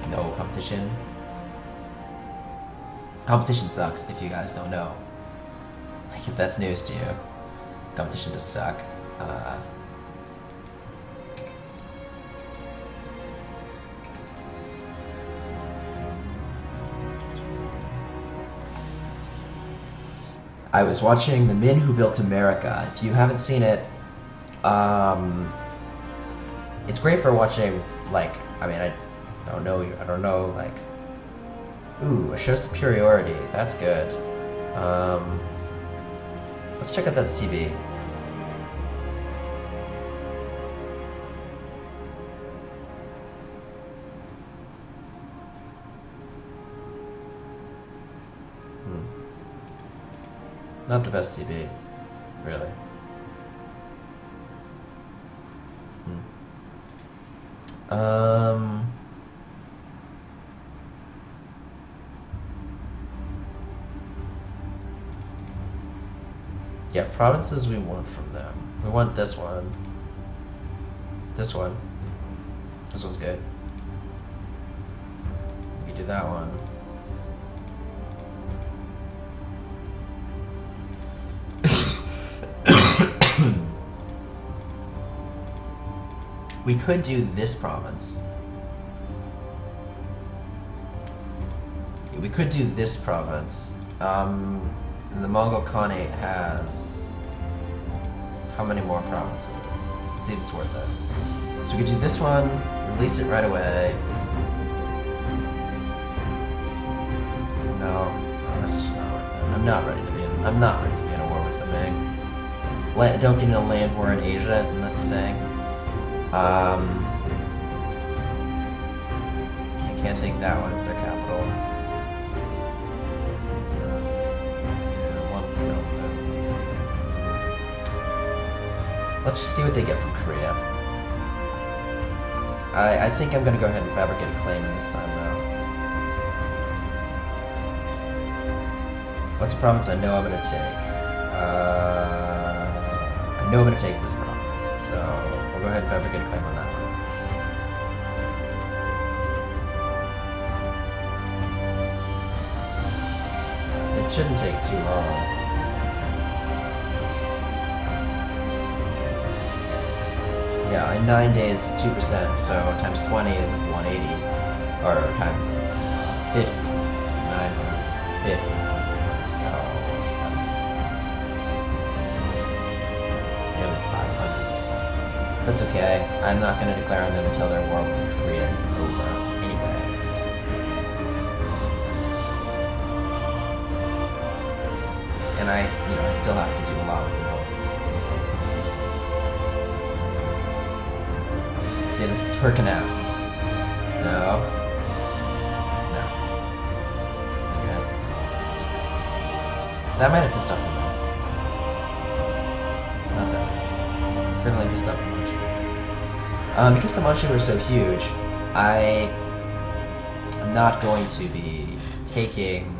no competition. Competition sucks, if you guys don't know. Like, if that's news to you, competition does suck. I was watching The Men Who Built America. If you haven't seen it, it's great for watching, like, I mean, I don't know, like, ooh, a show superiority, that's good. Let's check out that CB. Not the best CB, really. Yeah, provinces we want from them. We want this one. This one. This one's good. We can do that one. We could do this province. We could do this province. And the Mongol Khanate has how many more provinces? Let's see if it's worth it. So we could do this one, release it right away. No, that's just not worth it. I'm not ready to be in a war with the Ming. Don't get in a land war in Asia, isn't that the saying? I can't take that one as their capital. Let's just see what they get from Korea. I think I'm gonna go ahead and fabricate a claim in this time now. What's a province I know I'm gonna take? I know I'm gonna take this province, so we'll go ahead and fabricate a claim on that one. It shouldn't take too long. Yeah, in 9 days, 2%, so times 20 is 180, or times 50, 9 times 50, so that's nearly 500 days. That's okay, I'm not going to declare on them until their war with Korea is over, anyway. And I still have to do a lot with the boats. See, this is working out. No. No. Okay. So that might have pissed off the man. Not that. Definitely pissed off the Manchu. Because the Manchu are so huge, I'm not going to be taking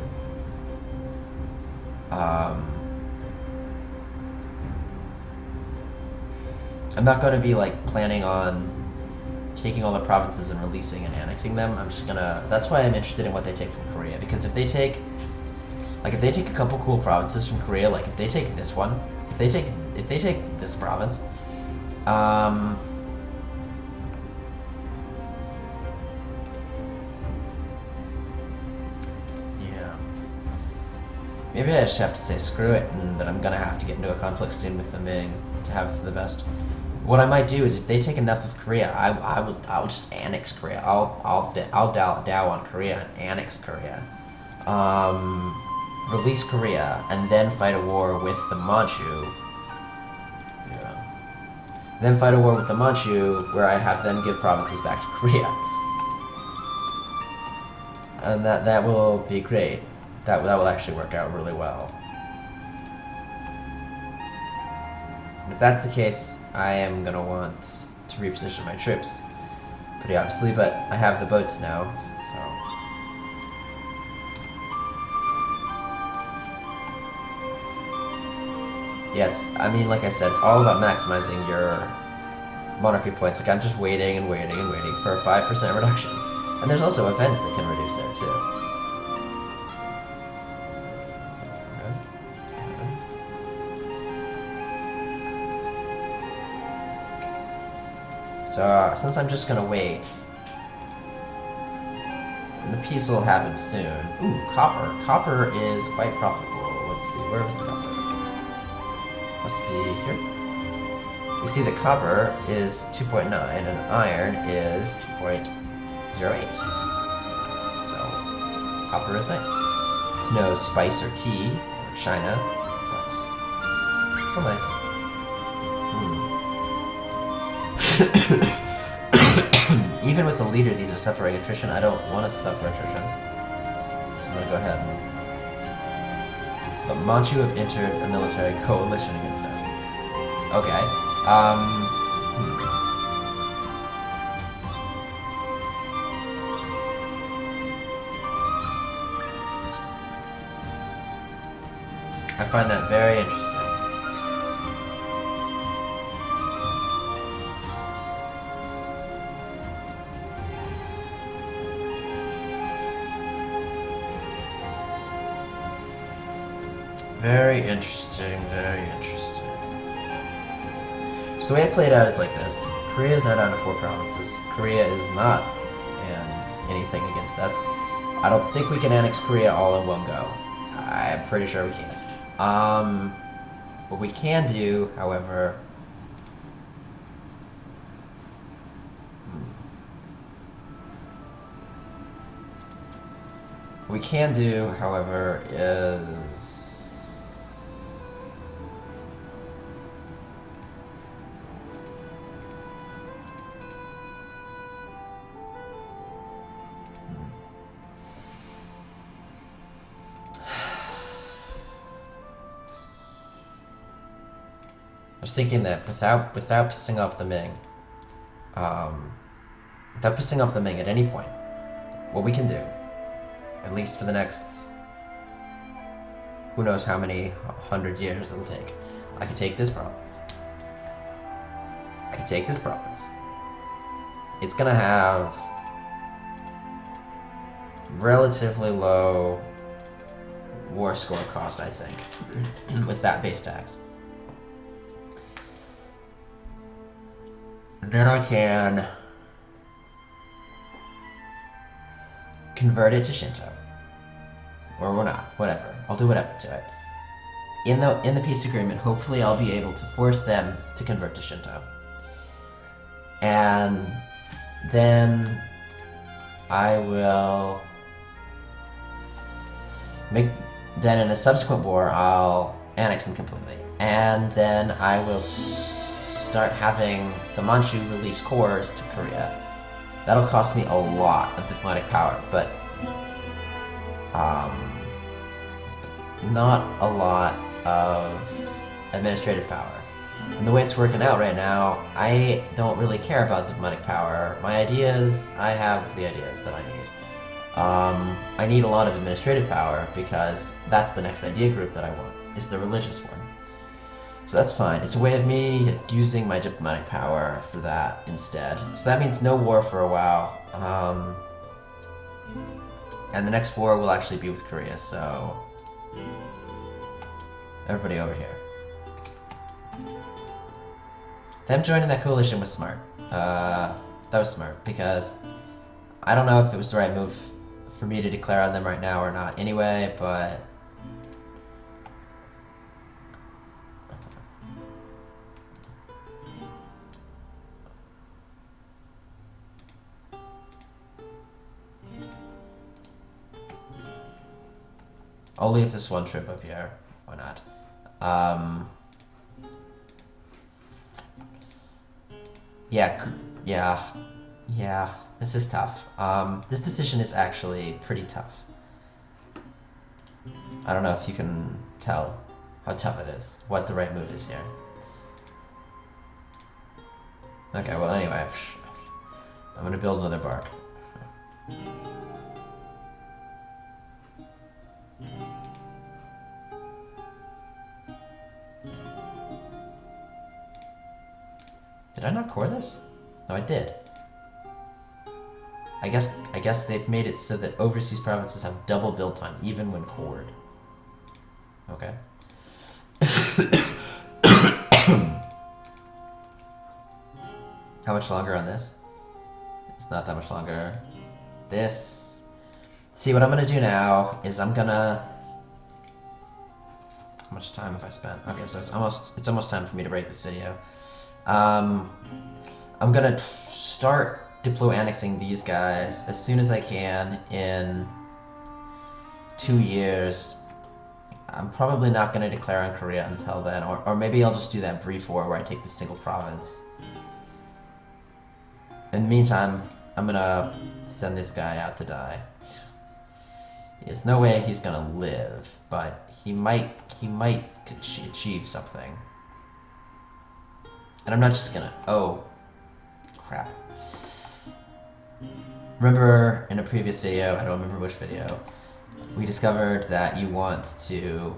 I'm not going to be like planning on taking all the provinces and releasing and annexing them. I'm just gonna. That's why I'm interested in what they take from Korea, because if they take a couple cool provinces from Korea, like if they take this one, if they take this province, yeah, maybe I just have to say screw it, and that I'm gonna have to get into a conflict soon with the Ming to have the best. What I might do is, if they take enough of Korea, I will just annex Korea. I'll Dow on Korea and annex Korea, release Korea, and then fight a war with the Manchu. Yeah. Then fight a war with the Manchu, where I have them give provinces back to Korea, and that will be great. That will actually work out really well. If that's the case, I am gonna want to reposition my troops, pretty obviously, but I have the boats now, so. Yeah, I mean, like I said, it's all about maximizing your monarchy points. Like, I'm just waiting and waiting and waiting for a 5% reduction. And there's also events that can reduce there, too. So, since I'm just gonna wait, and the peace will happen soon. Ooh, copper. Copper is quite profitable. Let's see, where was the copper? Must be here. You see the copper is 2.9 and iron is 2.08. So, copper is nice. It's no spice or tea or china, but still nice. Even with the leader, these are suffering attrition. I don't want to suffer attrition. So I'm gonna go ahead and... The Manchu have entered a military coalition against us. Okay. I find that very interesting. Very interesting, very interesting. So the way it played out is like this. Korea is now down to 4 provinces. Korea is not anything against us. I don't think we can annex Korea all in one go. I'm pretty sure we can't. What we can do, however... What we can do, however, is... I was thinking that without pissing off the Ming, without pissing off the Ming at any point, what we can do, at least for the next, who knows how many 100 years it'll take, I can take this province. I can take this province. It's gonna have relatively low war score cost, I think, with that base tax. And then I can convert it to Shinto. Or not, whatever. I'll do whatever to it. In the peace agreement, hopefully I'll be able to force them to convert to Shinto. And then I will then in a subsequent war, I'll annex them completely. And then I will start having the Manchu release cores to Korea. That'll cost me a lot of diplomatic power, but not a lot of administrative power. And the way it's working out right now, I don't really care about diplomatic power. My ideas, I have the ideas that I need. I need a lot of administrative power because that's the next idea group that I want, is the religious one. So that's fine. It's a way of me using my diplomatic power for that instead. So that means no war for a while. And the next war will actually be with Korea, so... Everybody over here. Them joining that coalition was smart. That was smart, because I don't know if it was the right move for me to declare on them right now or not anyway, but... I'll leave this one trip up here. Why not? Yeah, this is tough. This decision is actually pretty tough. I don't know if you can tell how tough it is, what the right move is here. Okay, well anyway, I'm gonna build another bark. Did I not core this? No, I did. I guess they've made it so that overseas provinces have double build time, even when cored. Okay. How much longer on this? It's not that much longer. This. See, what I'm gonna do now is I'm gonna How much time have I spent? Okay, so it's almost time for me to break this video. I'm gonna start diplo-annexing these guys as soon as I can in 2 years. I'm probably not gonna declare on Korea until then, or maybe I'll just do that brief war where I take the single province. In the meantime, I'm gonna send this guy out to die. There's no way he's gonna live, but he might achieve something. And I'm not just gonna, oh, crap. Remember in a previous video, I don't remember which video, we discovered that you want to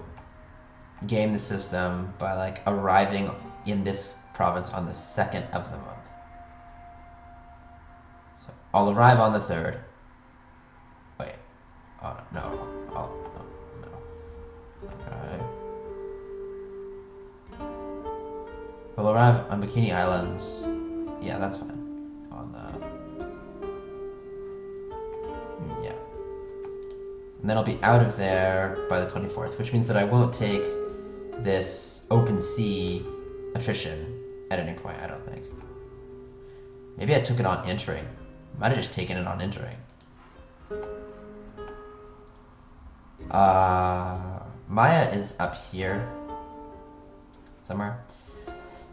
game the system by like arriving in this province on the 2nd of the month. So I'll arrive on the 3rd. Wait. Oh, no. Oh, no. Okay. We'll arrive on Bikini Islands. Yeah, that's fine. On the... yeah. And then I'll be out of there by the 24th, which means that I won't take this open sea attrition at any point, I don't think. Maybe I took it on entering. Might have just taken it on entering. Maya is up here somewhere.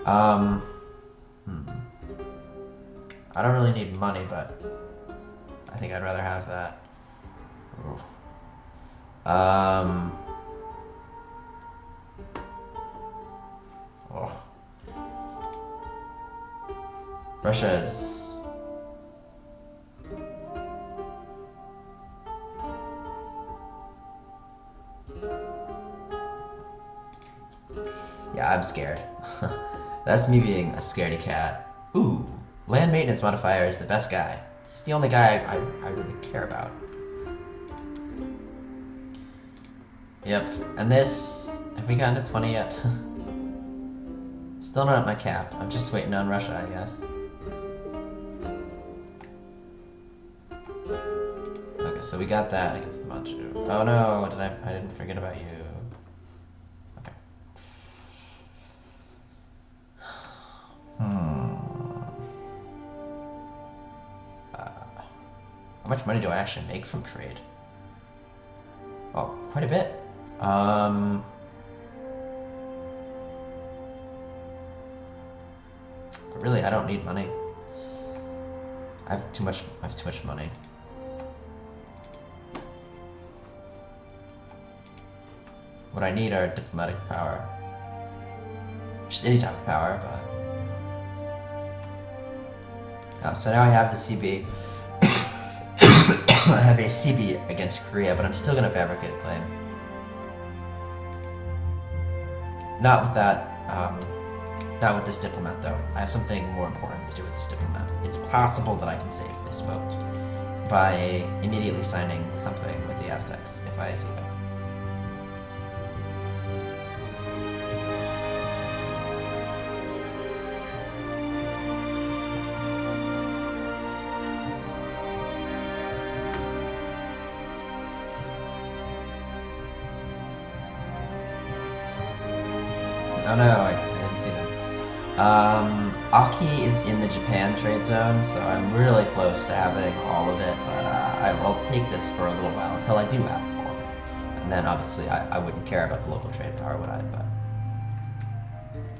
I don't really need money, but I think I'd rather have that. Ooh. Oh. Russia is... yeah, I'm scared. That's me being a scaredy cat. Ooh, land maintenance modifier is the best guy. He's the only guy I really care about. Yep, and this... have we gotten to 20 yet? Still not at my cap. I'm just waiting on Russia, I guess. Okay, so we got that against the Manchu. Oh no, I didn't forget about you. Okay. How much money do I actually make from trade? Oh, quite a bit. But really, I don't need money. I have too much money. What I need are diplomatic power. Just any type of power, but... so now I have the CB. I have a CB against Korea, but I'm still gonna fabricate a claim. Not with that, not with this diplomat though. I have something more important to do with this diplomat. It's possible that I can save this vote by immediately signing something with the Aztecs, if I see them. Oh no, I didn't see them. Aki is in the Japan trade zone, so I'm really close to having all of it, but I'll take this for a little while until I do have all of it. And then obviously I wouldn't care about the local trade power, would I? But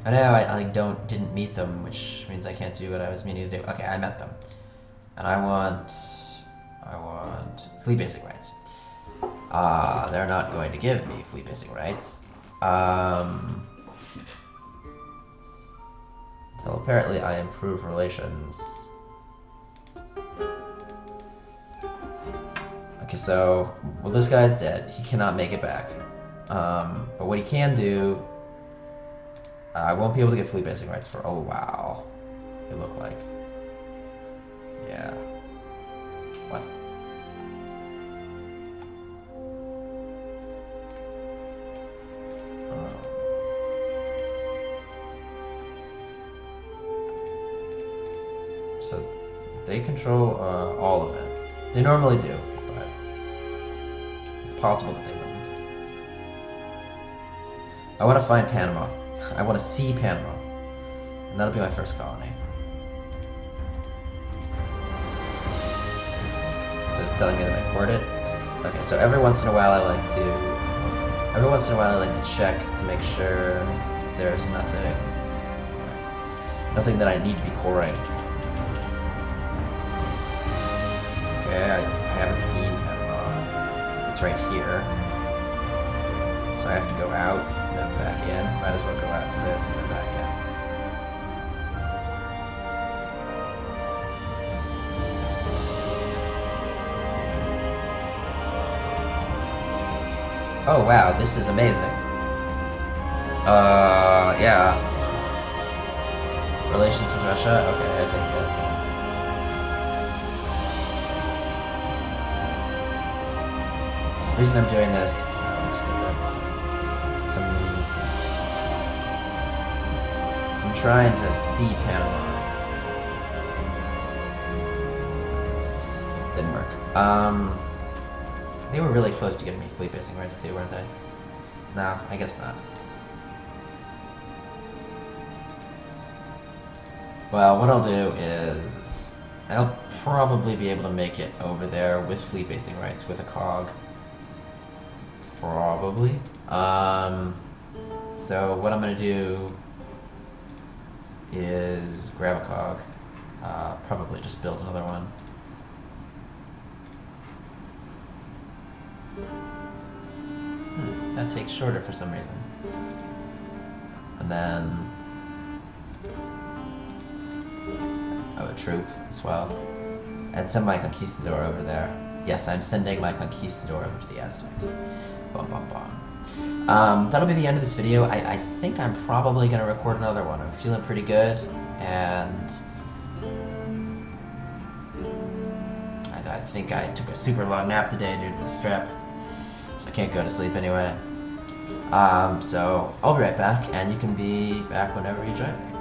I know I didn't meet them, which means I can't do what I was meaning to do. Okay, I met them. And I want fleet basic rights. They're not going to give me fleet basic rights. Until apparently I improve relations. Okay, so, well, this guy's dead. He cannot make it back. But what he can do, I won't be able to get fleet basic rights for a while. It looked like. Yeah. What? So they control all of it. They normally do, but it's possible that they wouldn't. I want to find Panama. I want to see Panama. And that'll be my first colony. So it's telling me that I poured it. Okay, so every once in a while I like to check to make sure there's nothing that I need to be coring. Okay, I haven't seen Panama. It's right here. So I have to go out, then back in. Might as well go out to this and then back in. Oh wow, this is amazing. Yeah. Relations with Russia? Okay, I take it. The reason I'm doing this, I'm trying to see Panama. Didn't work. They were really close to getting me fleet basing rights too, weren't they? No, I guess not. Well, what I'll do is I'll probably be able to make it over there with fleet basing rights with a cog. Probably. So what I'm gonna do is grab a cog. Probably just build another one. That takes shorter for some reason. And then a troop as well. And send my conquistador over there. Yes, I'm sending my conquistador over to the Aztecs. Bum bum bum. That'll be the end of this video. I think I'm probably gonna record another one. I'm feeling pretty good, and I think I took a super long nap today due to the strep, so I can't go to sleep anyway. So I'll be right back, and you can be back whenever you join me.